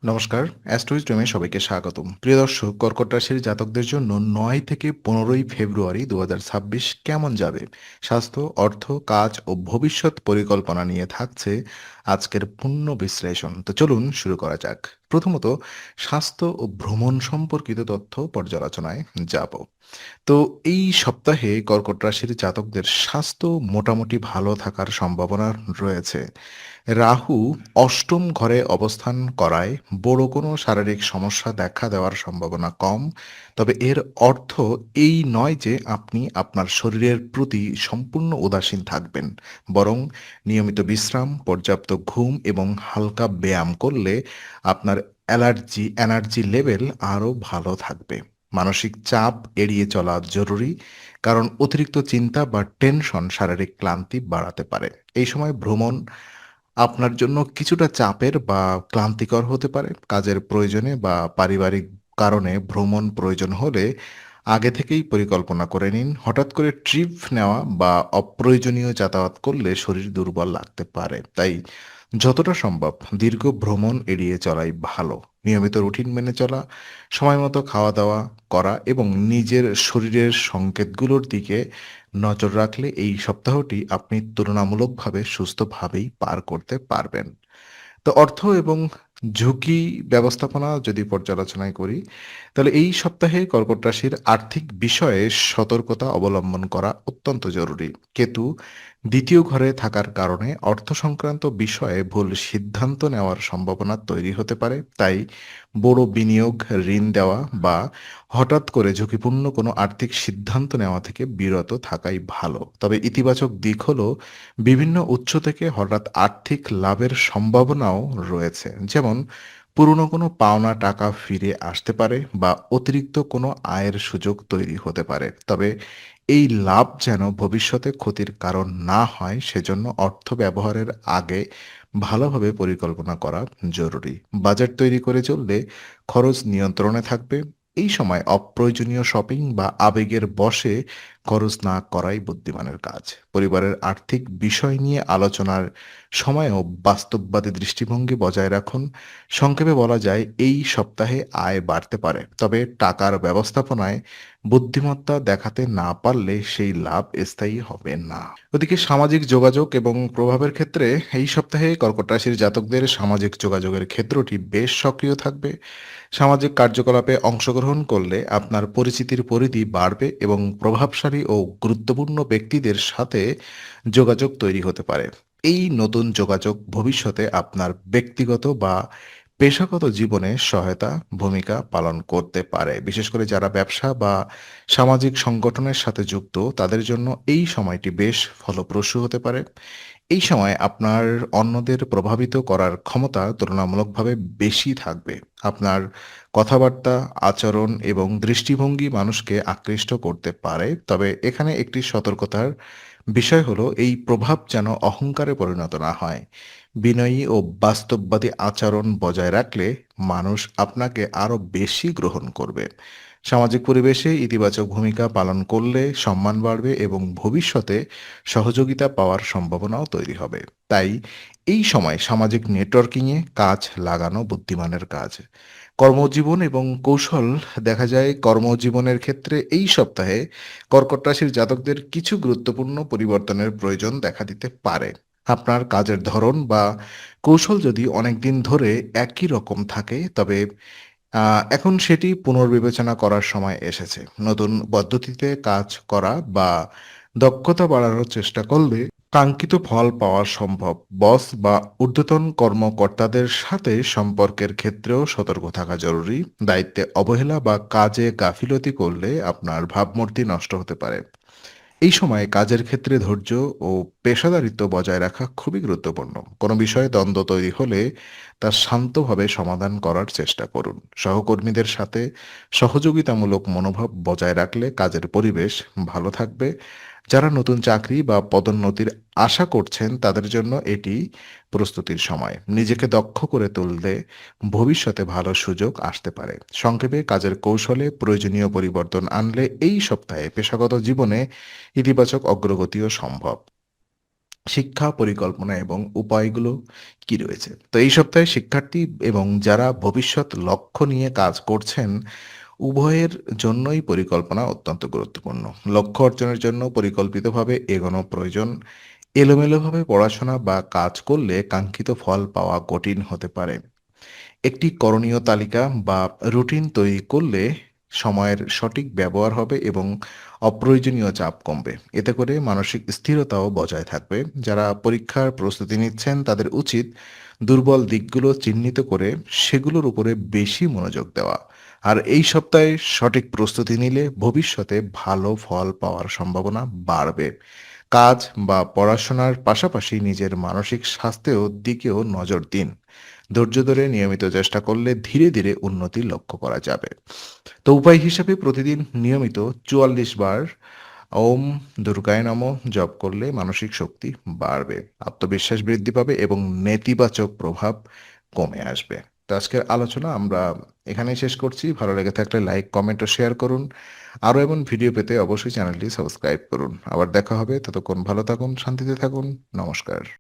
নমস্কার, অ্যাস্ট্রোইজমে সবাইকে স্বাগতম। প্রিয় দর্শক, কর্কট রাশির জাতকদের জন্য ৯ থেকে ১৫ই ফেব্রুয়ারি ২০২৬ কেমন যাবে? স্বাস্থ্য, অর্থ, কাজ ও ভবিষ্যৎ পরিকল্পনা নিয়ে থাকছে আজকের পূর্ণ বিশ্লেষণ। তো চলুন শুরু করা যাক। প্রথমত, স্বাস্থ্য ও ভ্রমণ সম্পর্কিত তথ্য পর্যালোচনায় যাব। তো এই সপ্তাহে কর্কট রাশির জাতকদের স্বাস্থ্য মোটামুটি ভালো থাকার সম্ভাবনা রয়েছে। রাহু অষ্টম ঘরে অবস্থান করায় বড় কোনো শারীরিক সমস্যা দেখা দেওয়ার সম্ভাবনা কম। তবে এর অর্থ এই নয় যে আপনি আপনার শরীরের প্রতি সম্পূর্ণ উদাসীন থাকবেন। বরং নিয়মিত বিশ্রাম, পর্যাপ্ত ঘুম এবং হালকা ব্যায়াম করলে আপনার এনার্জি লেভেল আরও ভালো থাকবে। মানসিক চাপ এড়িয়ে চলা জরুরি, কারণ অতিরিক্ত চিন্তা বা টেনশন শারীরিক ক্লান্তি বাড়াতে পারে। এই সময় ভ্রমণ আপনার জন্য কিছুটা চাপের বা ক্লান্তিকর হতে পারে। কাজের প্রয়োজনে বা পারিবারিক কারণে ভ্রমণ প্রয়োজন হলে আগে থেকেই পরিকল্পনা করে নিন। হঠাৎ করে ট্রিপ নেওয়া বা অপ্রয়োজনীয় যাতায়াত করলে শরীর দুর্বল লাগতে পারে। তাই যতটা সম্ভব দীর্ঘ ভ্রমণ এড়িয়ে চলাই ভালো। নিয়মিত রুটিন মেনে চলা, সময়মতো খাওয়া-দাওয়া করা এবং নিজের শরীরের সংকেতগুলোর দিকে নজর রাখলে এই সপ্তাহটি আপনি তুলনামূলকভাবে সুস্থভাবেই পার করতে পারবেন। তো অর্থ এবং ঝুঁকি ব্যবস্থাপনা যদি পর্যালোচনায় করি, তাহলে এই সপ্তাহে কর্কট রাশির আর্থিক বিষয়ে সতর্কতা অবলম্বন করা অত্যন্ত জরুরি। কেতু দ্বিতীয় ঘরে থাকার কারণে অর্থ সংক্রান্ত বিষয়ে ভুল সিদ্ধান্ত নেওয়ার সম্ভাবনা তৈরি হতে পারে। তাই বড় বিনিয়োগ, ঋণ দেওয়া বা হঠাৎ করে ঝুঁকিপূর্ণ কোনো আর্থিক সিদ্ধান্ত নেওয়া থেকে বিরত থাকাই ভালো। তবে ইতিবাচক দিক হলো বিভিন্ন উৎস থেকে হঠাৎ আর্থিক লাভের সম্ভাবনাও রয়েছে। যেমন পুরনো কোনো পাওনা টাকা ফিরে আসতে পারে বা অতিরিক্ত কোনো আয়ের সুযোগ তৈরি হতে পারে। তবে এই লাভ যেন ভবিষ্যতে ক্ষতির কারণ না হয়, সেজন্য অর্থ ব্যবহারের আগে ভালোভাবে পরিকল্পনা করা জরুরি। বাজেট তৈরি করে চললে খরচ নিয়ন্ত্রণে থাকবে। এই সময় অপ্রয়োজনীয় শপিং বা আবেগের বশে খরচ না করাই বুদ্ধিমানের কাজ। পরিবারের আর্থিক বিষয় নিয়ে আলোচনার সময়ও বাস্তববাদী দৃষ্টিভঙ্গি বজায় রাখুন। সংক্ষেপে বলা যায়, এই সপ্তাহে আয় বাড়তে পারে, তবে টাকার ব্যবস্থাপনায় বুদ্ধিমত্তা দেখাতে না পারলে সেই লাভ স্থায়ী হবে না। ওদিকে সামাজিক যোগাযোগ এবং প্রভাবের ক্ষেত্রে এই সপ্তাহে কর্কট রাশির জাতকদের সামাজিক যোগাযোগের ক্ষেত্রটি বেশ সক্রিয় থাকবে। সামাজিক কার্যকলাপে অংশগ্রহণ করলে আপনার পরিচিতির পরিধি বাড়বে এবং প্রভাবশালী ও গুরুত্বপূর্ণ ব্যক্তিদের সাথে যোগাযোগ তৈরি হতে পারে। এই নতুন যোগাযোগ ভবিষ্যতে আপনার ব্যক্তিগত বা পেশাগত জীবনে সহায়তা ভূমিকা পালন করতে পারে। বিশেষ করে যারা ব্যবসা বা সামাজিক সংগঠনের সাথে যুক্ত, তাদের জন্য এই সময়টি বেশ ফলপ্রসূ হতে পারে। এই সময় আপনার অন্যদের প্রভাবিত করার ক্ষমতা তুলনামূলকভাবে বেশি থাকবে। আপনার কথাবার্তা, আচরণ এবং দৃষ্টিভঙ্গি মানুষকে আকৃষ্ট করতে পারে। তবে এখানে একটি সতর্কতার বিষয় হলো, এই প্রভাব যেন অহংকারে পরিণত না হয়। বিনয়ী ও বাস্তববাদী আচরণ বজায় রাখলে মানুষ আপনাকে আরো বেশি গ্রহণ করবে। সামাজিক পরিবেশে ইতিবাচক ভূমিকা পালন করলে সম্মান বাড়বে এবং ভবিষ্যতে সহযোগিতা পাওয়ার সম্ভাবনাও তৈরি হবে। তাই এই সময় সামাজিক নেটওয়ার্কিংয়ে কাজ লাগানো বুদ্ধিমানের কাজ। কর্মজীবন এবং কৌশল দেখা যায়, কর্মজীবনের ক্ষেত্রে এই সপ্তাহে কর্কট রাশির জাতকদের কিছু গুরুত্বপূর্ণ পরিবর্তনের প্রয়োজন দেখা দিতে পারে। আপনার কাজের ধরন বা কৌশল যদি অনেকদিন ধরে একই রকম থাকে, তবে এখন সেটি পুনর্বিবেচনা করার সময় এসেছে। নতুন পদ্ধতিতে কাজ করা বা দক্ষতা বাড়ানোর চেষ্টা করলে কাঙ্ক্ষিত ফল পাওয়া সম্ভব। বস বা ঊর্ধ্বতন কর্মকর্তাদের সাথে সম্পর্কের ক্ষেত্রেও সতর্ক থাকা জরুরি। দায়িত্বে অবহেলা বা কাজে গাফিলতি করলে আপনার ভাবমূর্তি নষ্ট হতে পারে। এই সময়ে কাজের ক্ষেত্রে ধৈর্য ও পেশাদারিত্ব বজায় রাখা খুবই গুরুত্বপূর্ণ। কোনো বিষয়ে দ্বন্দ্ব তৈরি হলে তা শান্তভাবে সমাধান করার চেষ্টা করুন। সহকর্মীদের সাথে সহযোগিতামূলক মনোভাব বজায় রাখলে কাজের পরিবেশ ভালো থাকবে। যারা নতুন চাকরি বা পদোন্নতির আশা করছেন, তাদের জন্য এটি প্রস্তুতির সময়। নিজেকে দক্ষ করে তুললে ভবিষ্যতে ভালো সুযোগ আসতে পারে। সংক্ষেপে, কাজের কৌশলে প্রয়োজনীয় পরিবর্তন আনলে এই সপ্তাহে পেশাগত জীবনে ইতিবাচক অগ্রগতিও সম্ভব। শিক্ষা পরিকল্পনা এবং উপায়গুলো কি রয়েছে? তো এই সপ্তাহে শিক্ষার্থী এবং যারা ভবিষ্যৎ লক্ষ্য নিয়ে কাজ করছেন, উভয়ের জন্যই পরিকল্পনা অত্যন্ত গুরুত্বপূর্ণ। লক্ষ্য অর্জনের জন্য পরিকল্পিতভাবে এগোনো প্রয়োজন। এলোমেলোভাবে পড়াশোনা বা কাজ করলে কাঙ্ক্ষিত ফল পাওয়া কঠিন হতে পারে। একটি করণীয় তালিকা বা রুটিন তৈরি করলে সময়ের সঠিক ব্যবহার হবে এবং অপ্রয়োজনীয় চাপ কমবে। এতে করে মানসিক স্থিরতাও বজায় থাকবে। যারা পরীক্ষার প্রস্তুতি নিচ্ছেন তাদের উচিত দুর্বল দিকগুলো চিহ্নিত করে সেগুলোর উপরে বেশি মনোযোগ দেওয়া। আর এই সপ্তাহে সঠিক প্রস্তুতি নিলে ভবিষ্যতে ভালো ফল পাওয়ার সম্ভাবনা বাড়বে। কাজ বা পড়াশোনার পাশাপাশি নিজের মানসিক স্বাস্থ্যের দিকেও নজর দিন। ধৈর্য ধরে নিয়মিত চেষ্টা করলে ধীরে ধীরে উন্নতি লক্ষ্য করা যাবে। তো উপায় হিসাবে প্রতিদিন নিয়মিত ৪৪ বার ওম দুর্গায় নমঃ জপ করলে মানসিক শক্তি বাড়বে, আত্মবিশ্বাস বৃদ্ধি পাবে এবং নেতিবাচক প্রভাব কমে আসবে। তো আজকের আলোচনা আমরা এখানেই শেষ করছি। ভালো লেগে থাকলে লাইক, কমেন্ট ও শেয়ার করুন। আরও এমন ভিডিও পেতে অবশ্যই চ্যানেলটি সাবস্ক্রাইব করুন। আবার দেখা হবে। ততক্ষণ ভালো থাকুন, শান্তিতে থাকুন। নমস্কার।